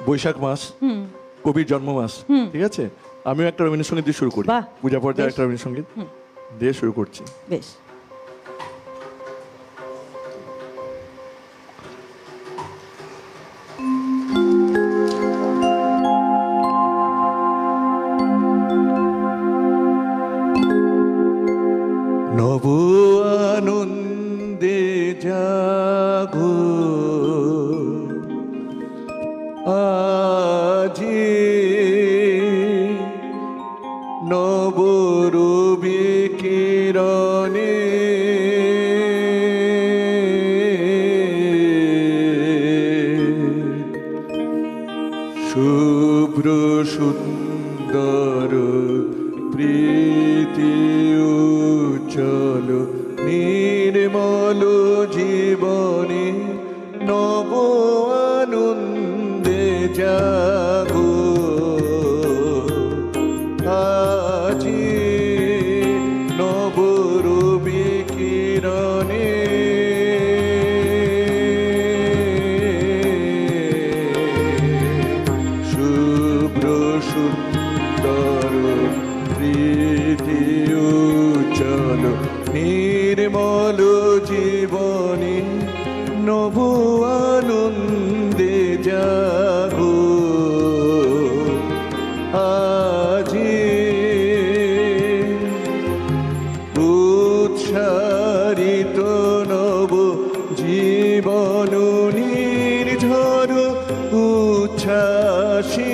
বৈশাখ মাস, কবির জন্ম মাস, ঠিক আছে? আমিও একটা রবীন্দ্রসঙ্গীত দিয়ে শুরু করি, বাহ, পূজা পর্যায়ে বেশ। একটা রবীন্দ্রসঙ্গীত দিয়ে শুরু করছি। বেশ। নব আনন্দে জাগো আজি, নব রবি কিরণে শুভ্র সুন্দর প্রীতি উজ্জ্বল নির্মল জীবনে নব আনন্দে জাগো আজি, নব রবি কিরণে শুভ্র সুন্দর প্রীতি উজ্জ্বল নির্মল জীবনে নব আনন্দে জাগো আজি, উৎসারিত নব জীবন নির্ঝর উচ্ছ্বাসী